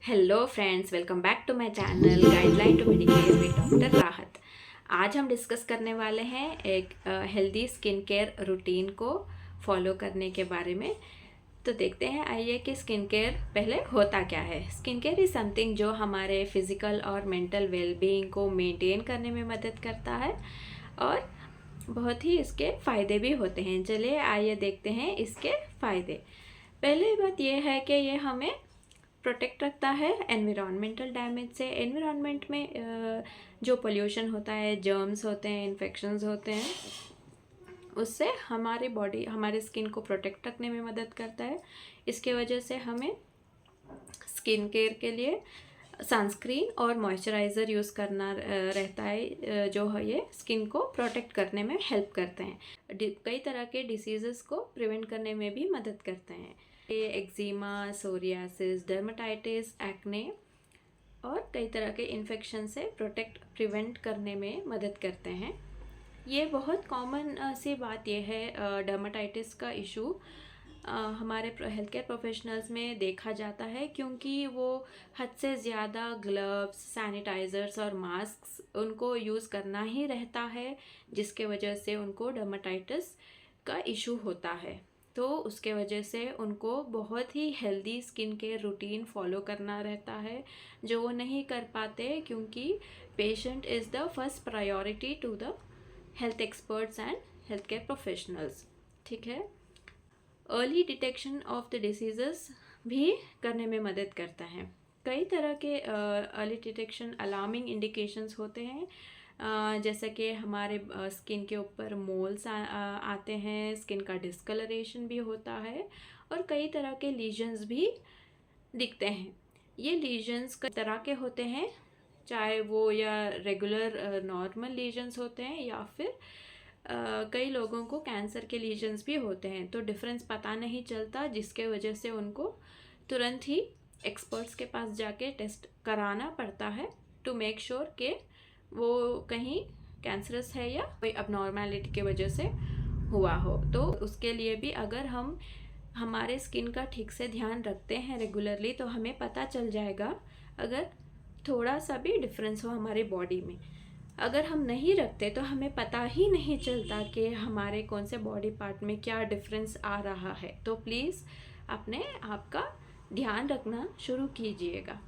Hello friends, welcome back to my channel guideline to medicare with doctor Rahat. आज हम discuss करने वाले हैं एक हेल्दी स्किन केयर रूटीन को फॉलो करने के बारे में। तो देखते हैं आइए कि स्किन केयर पहले होता क्या है। स्किन केयर इज़ समथिंग जो हमारे फिज़िकल और मेंटल वेलबींग को मेंटेन करने में मदद करता है और बहुत ही इसके फ़ायदे भी होते हैं। चलिए आइए देखते हैं इसके फ़ायदे। पहली बात यह है कि ये हमें प्रोटेक्ट रखता है एनवायरमेंटल डैमेज से। एनवायरनमेंट में जो पोल्यूशन होता है, जर्म्स होते हैं, इन्फेक्शंस होते हैं, उससे हमारी बॉडी, हमारे स्किन को प्रोटेक्ट रखने में मदद करता है। इसके वजह से हमें स्किन केयर के लिए सनस्क्रीन और मॉइस्चराइज़र यूज़ करना रहता है, जो है ये स्किन को प्रोटेक्ट करने में हेल्प करते हैं। कई तरह के डिसीज़ेस को प्रिवेंट करने में भी मदद करते हैं। ये एक्जिमा, सोरियासिस, डर्मेटाइटिस, एक्ने और कई तरह के इन्फेक्शन से प्रिवेंट करने में मदद करते हैं। ये बहुत कॉमन सी बात यह है, डर्मेटाइटिस का इशू हमारे हेल्थ केयर प्रोफेशनल्स में देखा जाता है, क्योंकि वो हद से ज़्यादा ग्लव्स, सैनिटाइज़र्स और मास्क उनको यूज़ करना ही रहता है, जिसके वजह से उनको डर्मेटाइटिस का इशू होता है। तो उसके वजह से उनको बहुत ही healthy skin care routine follow करना रहता है, जो वो नहीं कर पाते, क्योंकि patient is the first priority to the health experts and health care professionals. ठीक है। Early detection of the diseases भी करने में मदद करता है। कई तरह के अर्ली डिटेक्शन अलार्मिंग इंडिकेशंस होते हैं, जैसे कि हमारे स्किन के ऊपर मोल्स आते हैं, स्किन का डिस्कलरेशन भी होता है और कई तरह के लीजन्स भी दिखते हैं। ये लीजन्स कई तरह के होते हैं, चाहे वो या रेगुलर नॉर्मल लीजन्स होते हैं या फिर कई लोगों को कैंसर के लीजन्स भी होते हैं। तो डिफरेंस पता नहीं चलता, जिसके वजह से उनको तुरंत ही एक्सपर्ट्स के पास जाके टेस्ट कराना पड़ता है टू मेक श्योर कि वो कहीं कैंसरस है या कोई अबनॉर्मैलिटी की वजह से हुआ हो। तो उसके लिए भी अगर हम हमारे स्किन का ठीक से ध्यान रखते हैं रेगुलरली, तो हमें पता चल जाएगा अगर थोड़ा सा भी डिफरेंस हो हमारी बॉडी में। अगर हम नहीं रखते तो हमें पता ही नहीं चलता कि हमारे कौन से बॉडी पार्ट में क्या डिफरेंस आ रहा है। तो प्लीज़ अपने आप का ध्यान रखना शुरू कीजिएगा।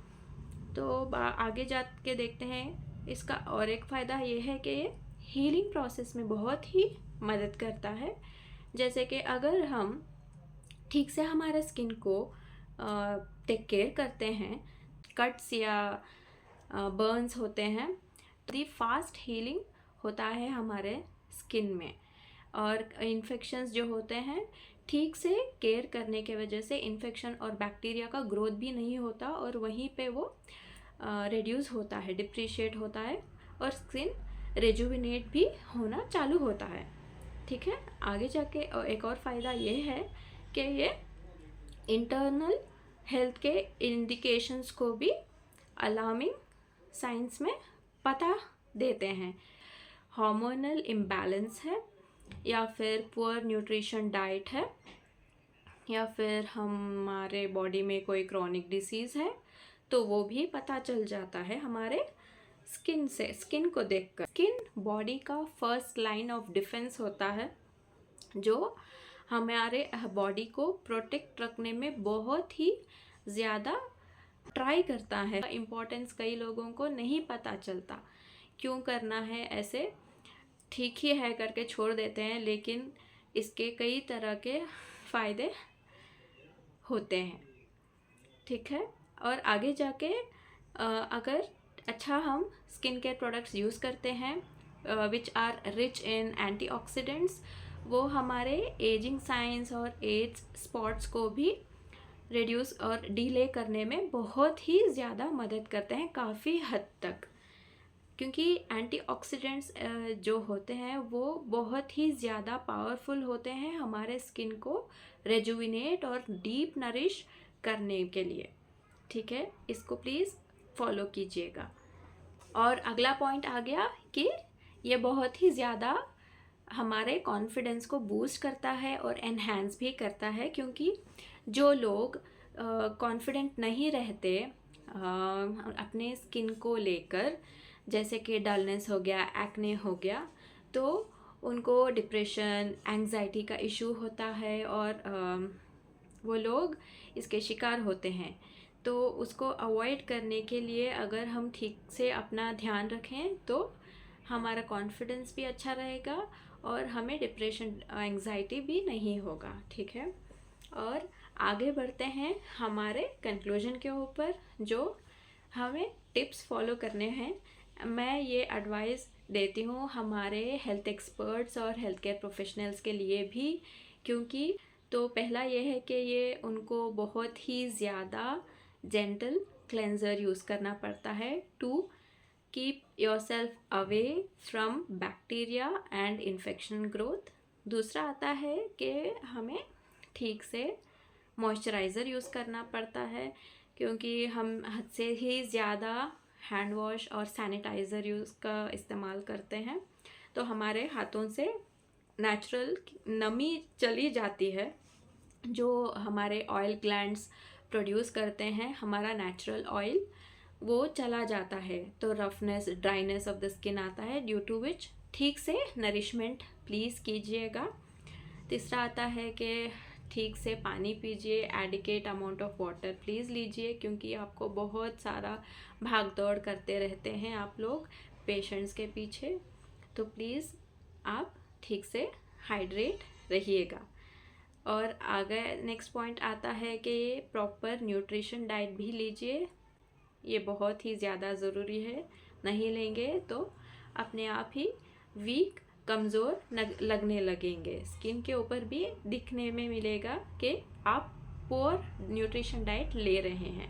तो आगे जा के देखते हैं इसका और एक फ़ायदा ये है कि ये हीलिंग प्रोसेस में बहुत ही मदद करता है। जैसे कि अगर हम ठीक से हमारे स्किन को टेक केयर करते हैं, कट्स या बर्न्स होते हैं, तो दी फास्ट हीलिंग होता है हमारे स्किन में। और इन्फेक्शंस जो होते हैं, ठीक से केयर करने के वजह से इन्फेक्शन और बैक्टीरिया का ग्रोथ भी नहीं होता और वहीं पे वो रिड्यूस होता है, डिप्रिशिएट होता है और स्किन रेजुविनेट भी होना चालू होता है। ठीक है। आगे जाके एक और फ़ायदा ये है कि ये इंटरनल हेल्थ के इंडिकेशंस को भी अलार्मिंग साइंस में पता देते हैं। हार्मोनल इम्बैलेंस है या फिर पुअर न्यूट्रिशन डाइट है या फिर हमारे बॉडी में कोई क्रॉनिक डिसीज़ है, तो वो भी पता चल जाता है हमारे स्किन से, स्किन को देखकर। स्किन बॉडी का फर्स्ट लाइन ऑफ डिफेंस होता है, जो हमारे बॉडी को प्रोटेक्ट रखने में बहुत ही ज़्यादा ट्राई करता है। इम्पोर्टेंस कई लोगों को नहीं पता चलता, क्यों करना है ऐसे, ठीक ही है करके छोड़ देते हैं, लेकिन इसके कई तरह के फ़ायदे होते हैं। ठीक है। और आगे जाके अगर अच्छा हम स्किन केयर प्रोडक्ट्स यूज़ करते हैं which are rich in antioxidants, वो हमारे एजिंग साइंस और एज स्पॉट्स को भी रिड्यूस और डिले करने में बहुत ही ज़्यादा मदद करते हैं, काफ़ी हद तक। क्योंकि एंटीऑक्सीडेंट्स जो होते हैं वो बहुत ही ज़्यादा पावरफुल होते हैं हमारे स्किन को रेजुविनेट और डीप नरिश करने के लिए। ठीक है, इसको प्लीज़ फॉलो कीजिएगा। और अगला पॉइंट आ गया कि ये बहुत ही ज़्यादा हमारे कॉन्फिडेंस को बूस्ट करता है और एनहांस भी करता है, क्योंकि जो लोग कॉन्फिडेंट नहीं रहते अपने स्किन को लेकर, जैसे कि डलनेस हो गया, एक्ने हो गया, तो उनको डिप्रेशन, एंग्जाइटी का इशू होता है और वो लोग इसके शिकार होते हैं। तो उसको अवॉइड करने के लिए अगर हम ठीक से अपना ध्यान रखें तो हमारा कॉन्फिडेंस भी अच्छा रहेगा और हमें डिप्रेशन, एंग्जाइटी भी नहीं होगा। ठीक है, और आगे बढ़ते हैं हमारे कंक्लूजन के ऊपर, जो हमें टिप्स फॉलो करने हैं। मैं ये एडवाइस देती हूँ हमारे हेल्थ एक्सपर्ट्स और हेल्थ केयर प्रोफेशनल्स के लिए भी, क्योंकि तो पहला ये है कि ये उनको बहुत ही ज़्यादा जेंटल क्लेंजर यूज़ करना पड़ता है to keep yourself away from bacteria and infection growth. दूसरा आता है कि हमें ठीक से मॉइस्चराइज़र यूज़ करना पड़ता है, क्योंकि हम हद से ही ज़्यादा हैंड वॉश और सैनिटाइज़र यूज़ का इस्तेमाल करते हैं, तो हमारे हाथों से नेचुरल नमी चली जाती है। जो हमारे ऑयल ग्लैंड्स प्रोड्यूस करते हैं, हमारा नेचुरल ऑयल, वो चला जाता है, तो roughness, dryness of the skin आता है, ड्यू टू विच ठीक से नरिशमेंट प्लीज़ कीजिएगा। तीसरा आता है कि ठीक से पानी पीजिए, adequate amount of water please लीजिए, क्योंकि आपको बहुत सारा भाग दौड़ करते रहते हैं आप लोग पेशेंट्स के पीछे, तो प्लीज़ आप ठीक से हाइड्रेट रहिएगा। और आगे नेक्स्ट पॉइंट आता है कि प्रॉपर न्यूट्रिशन डाइट भी लीजिए, ये बहुत ही ज़्यादा ज़रूरी है। नहीं लेंगे तो अपने आप ही वीक, कमज़ोर लगने लगेंगे, स्किन के ऊपर भी दिखने में मिलेगा कि आप पुअर न्यूट्रिशन डाइट ले रहे हैं।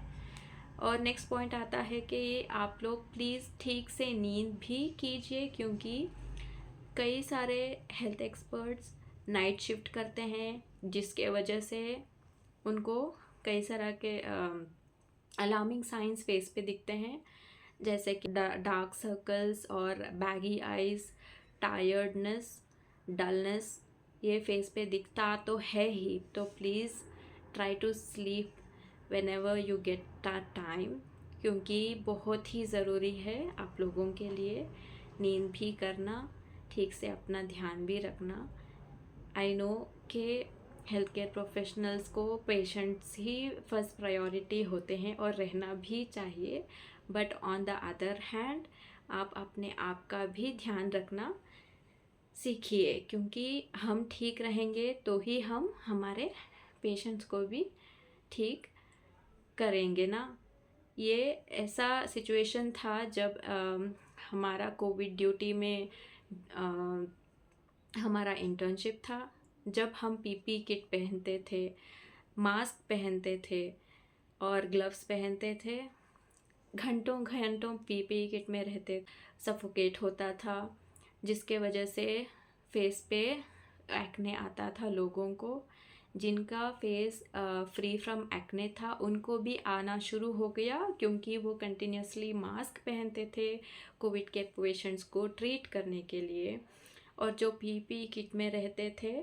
और नेक्स्ट पॉइंट आता है कि आप लोग प्लीज़ ठीक से नींद भी कीजिए, क्योंकि कई सारे हेल्थ एक्सपर्ट्स नाइट शिफ्ट करते हैं, जिसके वजह से उनको कई तरह के अलार्मिंग साइंस फेस पे दिखते हैं, जैसे कि डार्क सर्कल्स और बैगी आइज़, टायर्डनेस, डलनेस, ये फेस पे दिखता तो है ही। तो please try to sleep whenever you get time, क्योंकि बहुत ही ज़रूरी है आप लोगों के लिए नींद भी करना, ठीक से अपना ध्यान भी रखना। आई नो कि हेल्थ केयर प्रोफेशनल्स को पेशेंट्स ही फर्स्ट प्रायोरिटी होते हैं और रहना भी चाहिए, but on the other hand आप अपने आप का भी ध्यान रखना सीखिए, क्योंकि हम ठीक रहेंगे तो ही हम हमारे पेशेंट्स को भी ठीक करेंगे ना। ये ऐसा सिचुएशन था जब हमारा कोविड ड्यूटी में हमारा इंटर्नशिप था, जब हम पीपी किट पहनते थे, मास्क पहनते थे और ग्लव्स पहनते थे, घंटों घंटों पीपी किट में रहते, सफोकेट होता था, जिसके वजह से फेस पे एक्ने आता था। लोगों को जिनका फेस फ्री फ्रॉम एक्ने था उनको भी आना शुरू हो गया, क्योंकि वो कंटिन्यूसली मास्क पहनते थे कोविड के पेशेंट्स को ट्रीट करने के लिए। और जो पीपी किट में रहते थे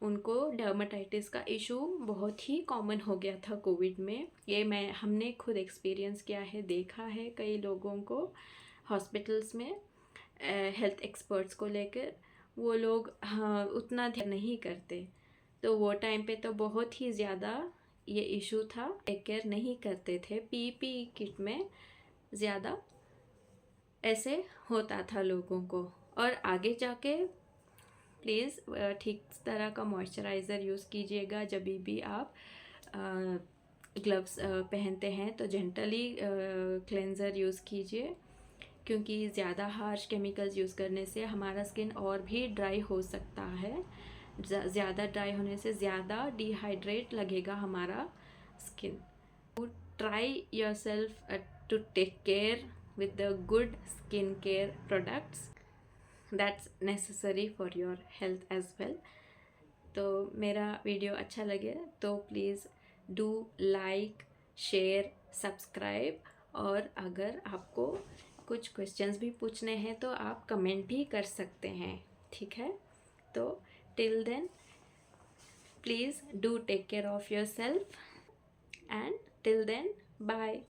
उनको डर्मेटाइटिस का इशू बहुत ही कॉमन हो गया था कोविड में। ये हमने खुद एक्सपीरियंस किया है, देखा है कई लोगों को हॉस्पिटल्स में हेल्थ एक्सपर्ट्स को लेकर, वो लोग हाँ उतना ध्यान नहीं करते, तो वो टाइम पे तो बहुत ही ज़्यादा ये इशू था, टेक केयर नहीं करते थे, पीपी किट में ज़्यादा ऐसे होता था लोगों को। और आगे जाके प्लीज़ ठीक तरह का मॉइस्चराइज़र यूज़ कीजिएगा, जब भी आप ग्लव्स पहनते हैं तो जेंटली क्लेंज़र यूज़ कीजिए, क्योंकि ज़्यादा हार्श केमिकल्स यूज़ करने से हमारा स्किन और भी ड्राई हो सकता है। ज़्यादा ड्राई होने से ज़्यादा डिहाइड्रेट लगेगा हमारा स्किन। To try yourself to take care with the good skincare products that's necessary for your health as well। तो मेरा वीडियो अच्छा लगे तो please do like, share, subscribe, और अगर आपको कुछ क्वेश्चंस भी पूछने हैं तो आप कमेंट भी कर सकते हैं, ठीक है। तो till then please do take care of yourself, and till then bye.